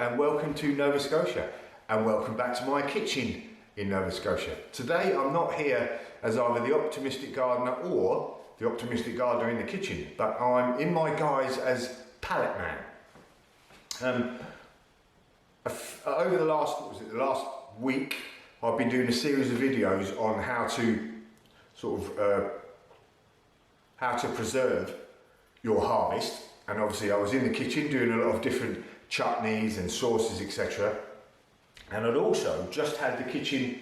and welcome to Nova Scotia, and welcome back to my kitchen in Nova Scotia. Today I'm not here as either the optimistic gardener or the optimistic gardener in the kitchen, but I'm in my guise as Pallet Man. Over the last week, I've been doing a series of videos on how to how to preserve your harvest. And obviously I was in the kitchen doing a lot of different chutneys and sauces, etc. And I'd also just had the kitchen,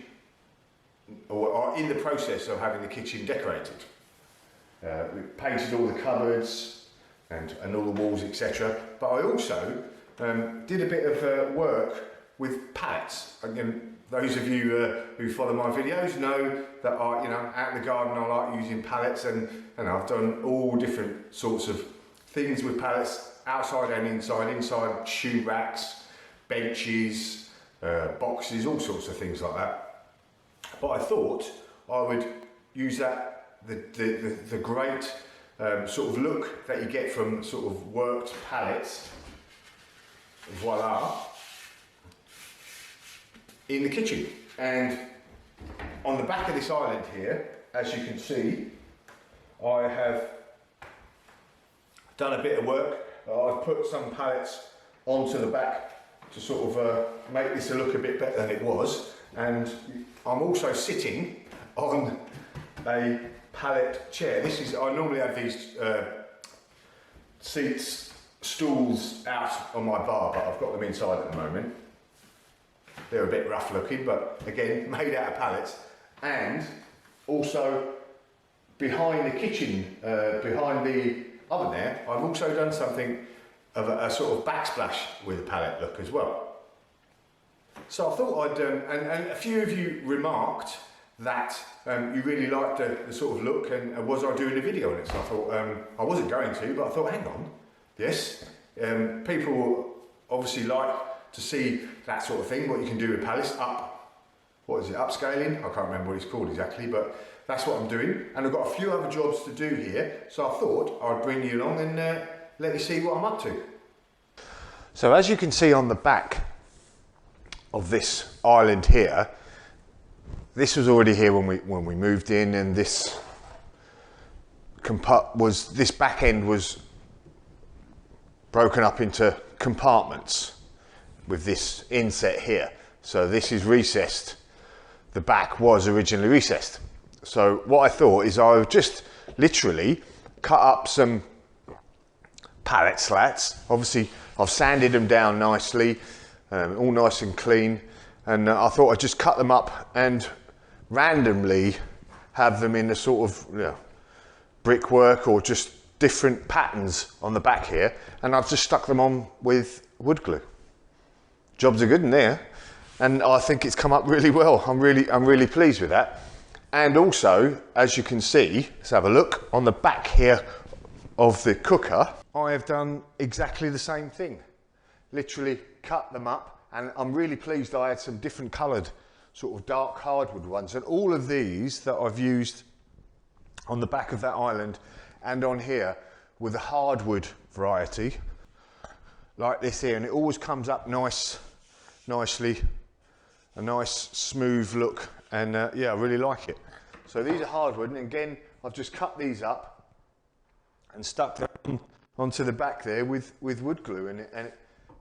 or in the process of having the kitchen decorated. We painted all the cupboards and all the walls, etc. But I also did a bit of work with pallets. Again, those of you who follow my videos know that out in the garden I like using pallets, and I've done all different sorts of things with pallets, outside and inside. Inside shoe racks, benches, boxes, all sorts of things like that. But I thought I would use the great sort of look that you get from sort of worked pallets, voila, in the kitchen. And on the back of this island here, as you can see, I have done a bit of work. I've put some pallets onto the back to sort of make this look a bit better than it was. And I'm also sitting on a pallet chair. I normally have these seats, stools out on my bar, but I've got them inside at the moment. They're a bit rough looking, but again, made out of pallets. And also behind the kitchen, behind the oven there, I've also done something of a sort of backsplash with a pallet look as well. So I thought I'd, and a few of you remarked that you really liked the sort of look, and was I doing a video on it? So I thought, I wasn't going to, but I thought, hang on, yes, people obviously like to see that sort of thing, what you can do with pallets, upscaling, I can't remember what it's called exactly, but that's what I'm doing. And I've got a few other jobs to do here, so I thought I'd bring you along and let you see what I'm up to. So as you can see on the back of this island here, this was already here when we moved in, and this back end was broken up into compartments with this inset here. So this is recessed. The back was originally recessed. So what I thought is I would just literally cut up some pallet slats. Obviously I've sanded them down nicely, all nice and clean. And I thought I'd just cut them up and randomly have them in a sort of brickwork or just different patterns on the back here. And I've just stuck them on with wood glue. Jobs are good in there, and I think it's come up really well. I'm really pleased with that. And also, as you can see, let's have a look on the back here of the cooker. I have done exactly the same thing. Literally cut them up, and I'm really pleased I had some different coloured sort of dark hardwood ones, and all of these that I've used on the back of that island and on here with a hardwood variety like this here, and it always comes up nicely, a nice smooth look, and yeah, I really like it. So these are hardwood, and again I've just cut these up and stuck them onto the back there with wood glue, and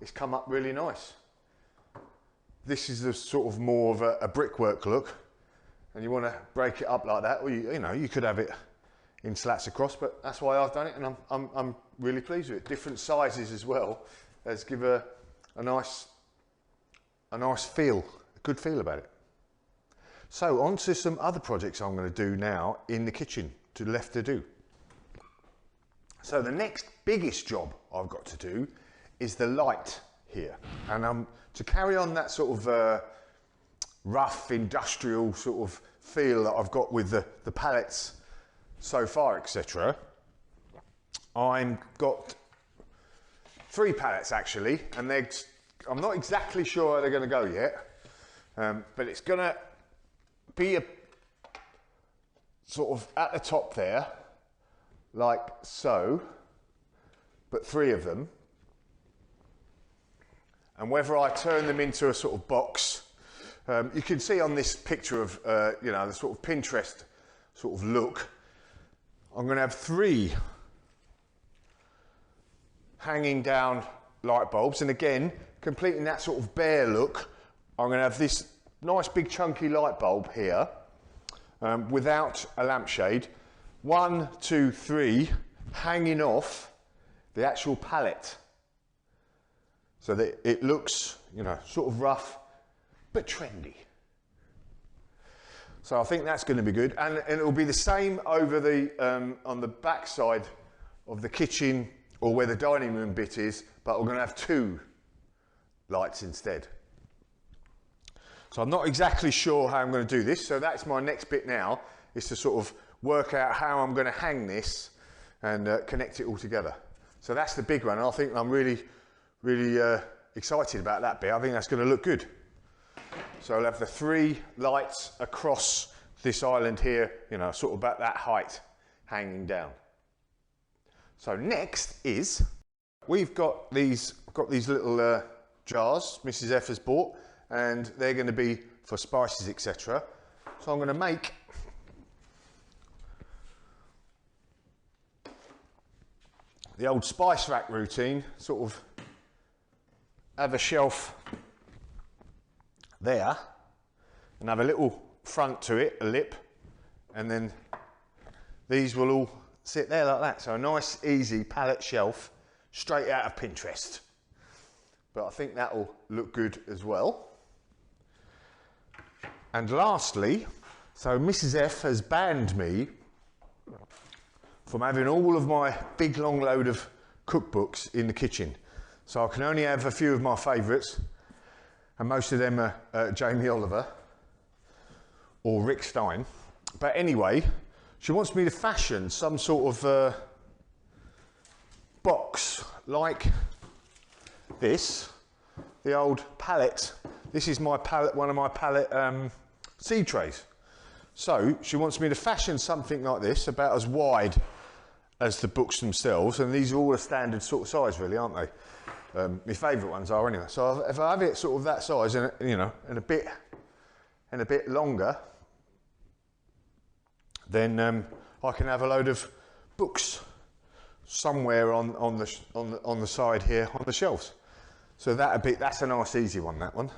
it's come up really nice. This is the sort of more of a brickwork look, and you want to break it up like that, or you could have it in slats across, but that's why I've done it, and I'm really pleased with it. Different sizes as well, as give a nice feel, a good feel about it. So on to some other projects I'm going to do now in the kitchen, left to do. So the next biggest job I've got to do is the light here, and to carry on that sort of rough industrial sort of feel that I've got with the pallets so far, etc. I've got 3 pallets actually, and I'm not exactly sure how they're going to go yet, but it's going to be a sort of at the top there, like so, but 3 of them. and whether I turn them into a sort of box. You can see on this picture of, you know, the sort of Pinterest sort of look. I'm going to have 3 hanging down light bulbs, and again, completing that sort of bare look, I'm going to have this nice big chunky light bulb here, without a lampshade. 1, 2, 3 hanging off the actual pallet, so that it looks, you know, sort of rough but trendy. So I think that's going to be good, and it will be the same over the on the back side of the kitchen, or where the dining room bit is, but we're going to have 2 lights instead. So I'm not exactly sure how I'm going to do this, so that's my next bit now, is to sort of work out how I'm going to hang this and connect it all together. So that's the big one, and I think I'm really excited about that bit. I think that's going to look good. So I'll have the 3 lights across this island here, you know, sort of about that height, hanging down. So next is, we've got these little jars Mrs. F has bought, and they're going to be for spices, etc. So I'm going to make the old spice rack routine, sort of have a shelf there and have a little front to it, a lip, and then these will all sit there like that. So a nice easy pallet shelf straight out of Pinterest, but I think that will look good as well. And lastly, so Mrs. F has banned me from having all of my big long load of cookbooks in the kitchen, so I can only have a few of my favourites, and most of them are Jamie Oliver or Rick Stein. But anyway, she wants me to fashion some sort of box like this, the old Pallet. This is my Pallet, one of my Pallet seed trays. So she wants me to fashion something like this, about as wide as the books themselves, and these are all a standard sort of size really, aren't they? My favourite ones are anyway. So if I have it sort of that size, and you know, and a bit longer, then I can have a load of books somewhere on the side here on the shelves. So that's a nice easy one, that one.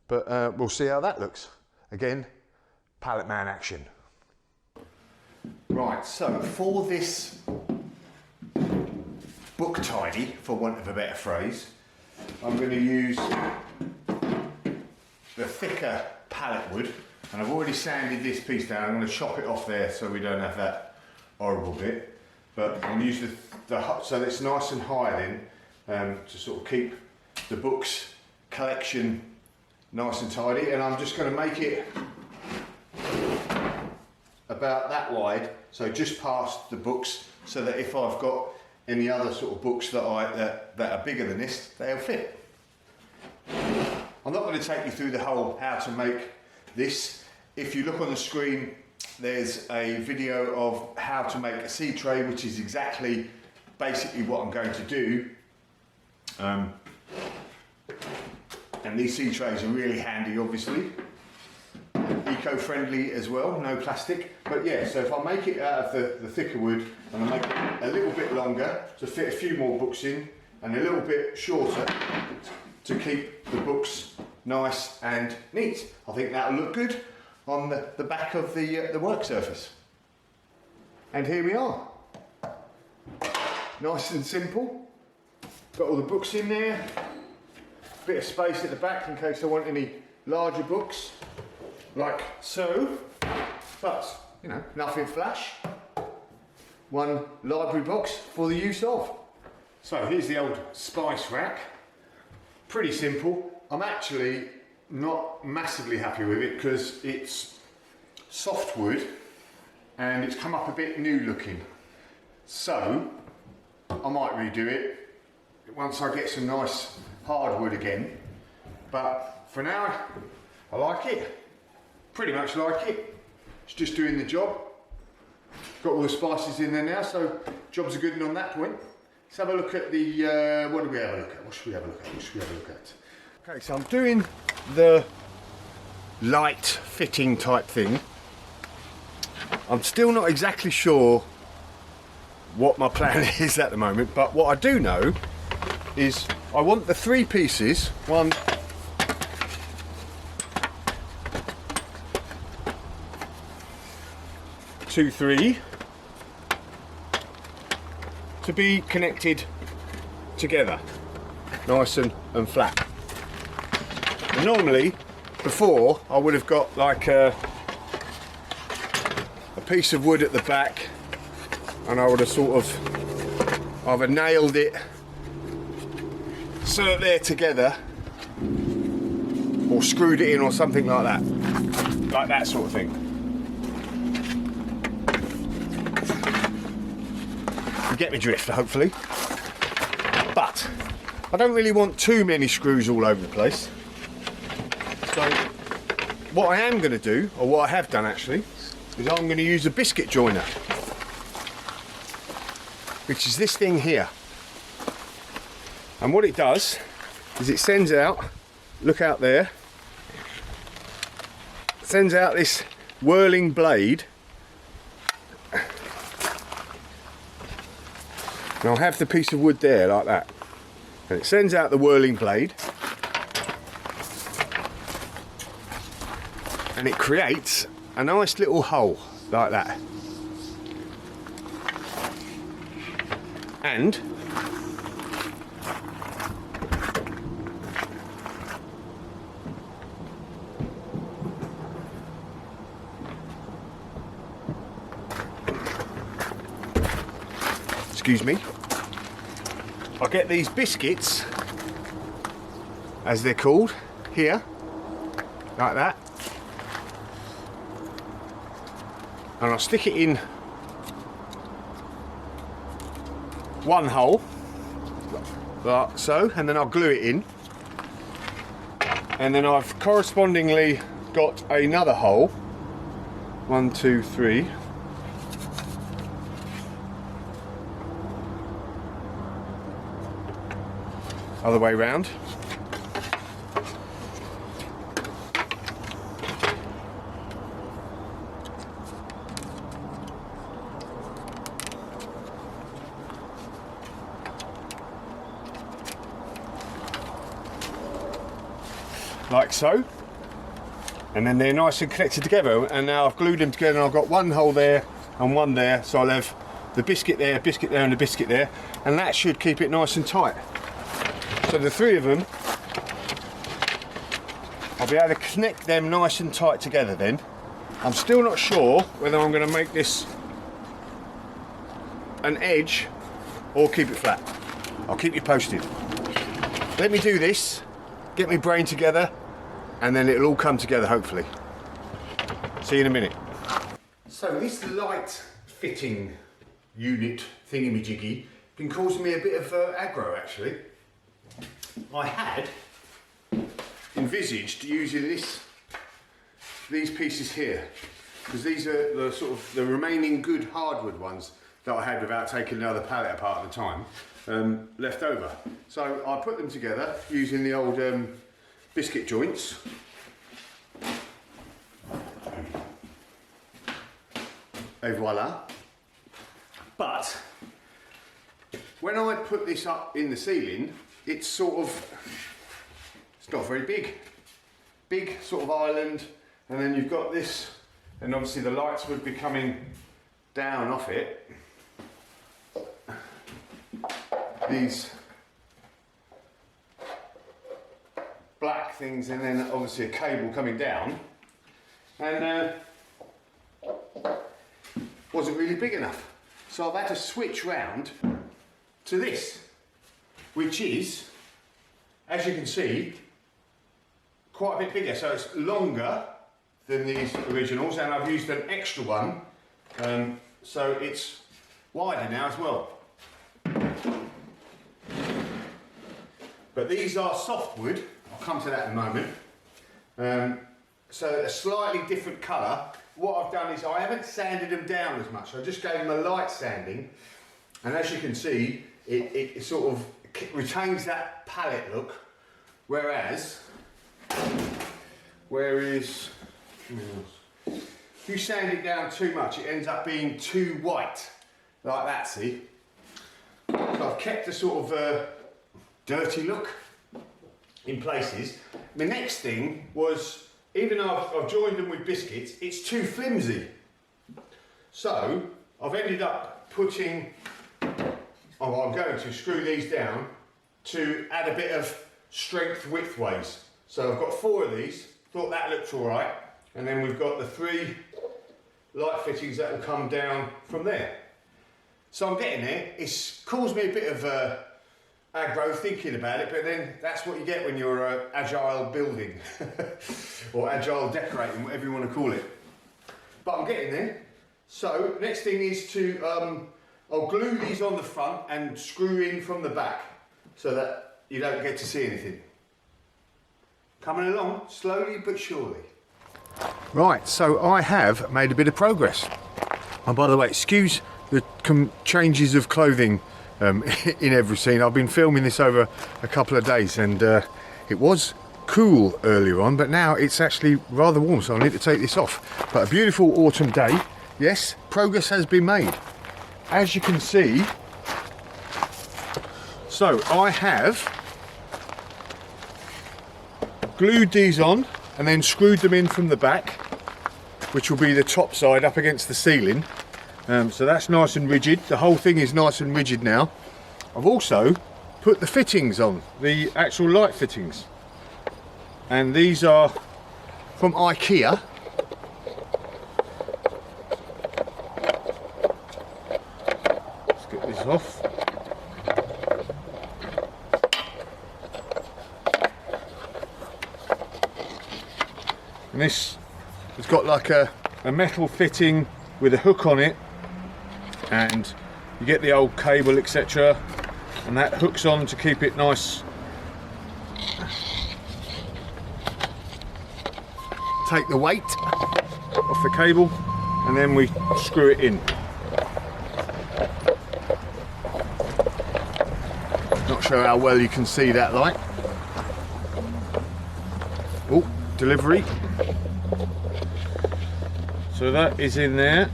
But we'll see how that looks. Again, Pallet Man action. Right, so for this book tidy, for want of a better phrase, I'm going to use the thicker pallet wood, and I've already sanded this piece down. I'm going to chop it off there so we don't have that horrible bit, but I'm going to use the so it's nice and high then, to sort of keep the books collection nice and tidy. And I'm just going to make it about that wide, so just past the books, so that if I've got any other sort of books that are bigger than this, they'll fit. I'm not going to take you through the whole how to make this. If you look on the screen, there's a video of how to make a seed tray, which is basically what I'm going to do. And these seed trays are really handy, obviously. Eco-friendly as well, no plastic. But yeah, so if I make it out of the thicker wood, and I make it a little bit longer to fit a few more books in, and a little bit shorter to keep the books nice and neat, I think that'll look good on the back of the work surface. And here we are. Nice and simple. Got all the books in there. Bit of space at the back in case I want any larger books, like so. But, you know, nothing flash. One library box for the use of. So here's the old spice rack. Pretty simple. I'm actually not massively happy with it because it's softwood and it's come up a bit new looking. So I might redo it once I get some nice hardwood again. But for now, I like it. Pretty much like it. It's just doing the job. Got all the spices in there now, so jobs are good on that point. Let's have a look at the, what do we have a look at? What should we have a look at? What should we have a look at? Okay, so I'm doing the light fitting type thing. I'm still not exactly sure what my plan is at the moment, but what I do know is I want the 3 pieces, 1, 2, 3, to be connected together, nice and flat. And normally, before, I would have got like a piece of wood at the back, and I would have sort of either nailed it so that they're together, or screwed it in or something like that sort of thing. You get me drift, hopefully. But I don't really want too many screws all over the place. So what I am going to do, or what I have done actually, is I'm going to use a biscuit joiner, which is this thing here. And what it does is it sends out, look out there, it sends out this whirling blade. And I'll have the piece of wood there like that. And it sends out the whirling blade. And it creates a nice little hole like that. And excuse me, I get these biscuits, as they're called, here, like that, and I'll stick it in one hole, like so, and then I'll glue it in, and then I've correspondingly got another hole, 1, 2, 3, other way round. Like so. And then they're nice and connected together, and now I've glued them together and I've got one hole there and one there, so I'll have the biscuit there and the biscuit there, and that should keep it nice and tight. So the 3 of them, I'll be able to connect them nice and tight together then. I'm still not sure whether I'm going to make this an edge or keep it flat. I'll keep you posted. Let me do this, get my brain together, and then it'll all come together hopefully. See you in a minute. So this light fitting unit thingy-majiggy been causing me a bit of aggro actually. I had envisaged using these pieces here, because these are the sort of the remaining good hardwood ones that I had without taking another pallet apart at the time, left over. So I put them together using the old biscuit joints. Et voila. But when I put this up in the ceiling, it's sort of, it's not very big sort of island, and then you've got this, and obviously the lights would be coming down off it, these black things, and then obviously a cable coming down, and wasn't really big enough, so I've had to switch round to this, which is, as you can see, quite a bit bigger. So it's longer than these originals, and I've used an extra one, so it's wider now as well. But these are softwood, I'll come to that in a moment. So a slightly different colour. What I've done is I haven't sanded them down as much, I just gave them a light sanding, and as you can see, it sort of retains that pallet look, Whereas, if you sand it down too much, it ends up being too white, like that, see? So I've kept a sort of dirty look in places. The next thing was, even though I've joined them with biscuits, it's too flimsy. So I've ended up putting, oh, I'm going to screw these down to add a bit of strength widthways. So I've got 4 of these, thought that looked all right. And then we've got the 3 light fittings that will come down from there. So I'm getting there. It's caused me a bit of aggro thinking about it, but then that's what you get when you're agile building or agile decorating, whatever you want to call it. But I'm getting there. So next thing is to, I'll glue these on the front and screw in from the back so that you don't get to see anything. Coming along slowly but surely. Right, so I have made a bit of progress. And by the way, excuse the changes of clothing in every scene. I've been filming this over a couple of days, and it was cool earlier on, but now it's actually rather warm, so I need to take this off. But a beautiful autumn day. Yes, progress has been made, as you can see. So I have glued these on and then screwed them in from the back, which will be the top side up against the ceiling. So that's nice and rigid. The whole thing is nice and rigid now. I've also put the fittings on, the actual light fittings. And these are from IKEA. Let's get this off. And this has got like a metal fitting with a hook on it, and you get the old cable, etc., and that hooks on to keep it nice. Take the weight off the cable and then we screw it in. Not sure how well you can see that light. Oh, delivery. So that is in there.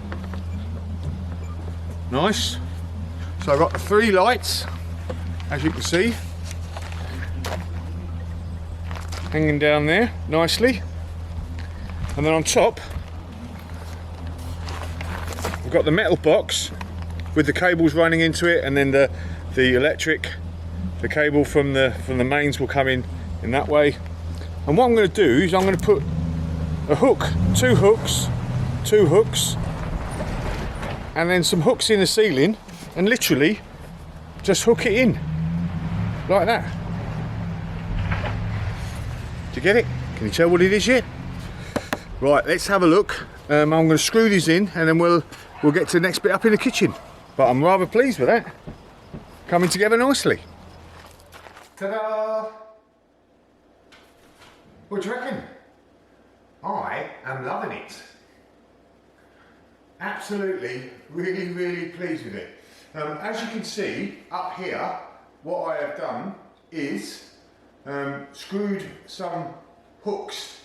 Nice. So I've got the 3 lights, as you can see, hanging down there nicely. And then on top, we've got the metal box with the cables running into it, and then the electric, the cable from the mains will come in that way. And what I'm going to do is I'm going to put a hook, 2 hooks, and then some hooks in the ceiling, and literally just hook it in like that. Do you get it? Can you tell what it is yet? Right, let's have a look. I'm going to screw these in, and then we'll get to the next bit up in the kitchen. But I'm rather pleased with that. Coming together nicely. Ta-da! What do you reckon? I am loving it. Absolutely, really, really pleased with it. As you can see up here, what I have done is screwed some hooks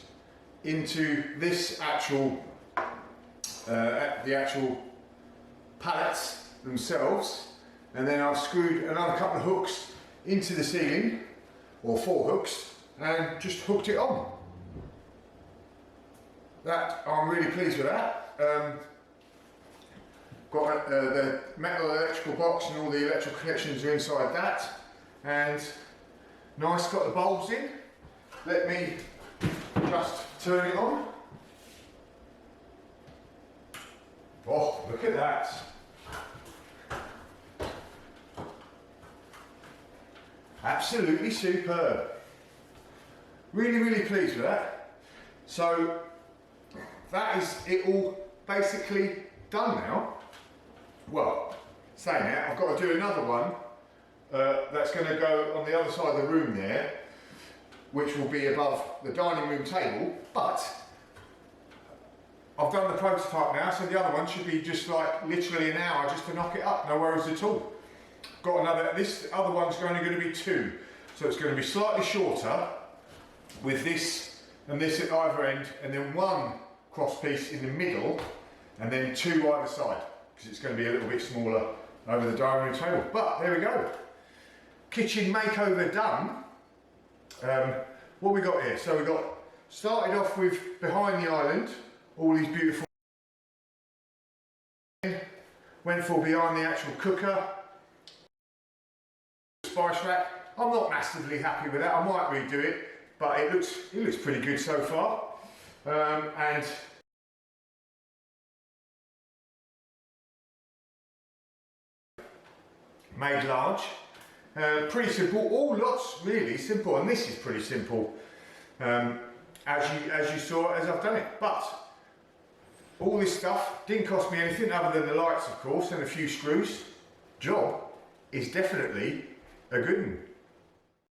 into this actual, the actual pallets themselves, and then I've screwed another couple of hooks into the ceiling, or 4 hooks, and just hooked it on. That, I'm really pleased with that. Got the metal electrical box and all the electrical connections are inside that, and nice, got the bulbs in. Let me just turn it on. Oh, look at that. Absolutely superb. Really, really pleased with that. So that is it all basically done now. Well, saying that, I've got to do another one that's going to go on the other side of the room there, which will be above the dining room table, but I've done the prototype now, so the other one should be just like literally an hour just to knock it up, no worries at all. Got another, this other one's only going to be 2, so it's going to be slightly shorter, with this and this at either end, and then one cross piece in the middle, and then two either side, because it's going to be a little bit smaller over the dining room table. But there we go. Kitchen makeover done. What we got here? So we got started off with behind the island, all these beautiful. Went for behind the actual cooker. Spice rack. I'm not massively happy with that. I might redo it, but it looks pretty good so far. And made large. Pretty simple. All lots really simple, and this is pretty simple. As you saw as I've done it. But all this stuff didn't cost me anything other than the lights, of course, and a few screws. Job is definitely a good one.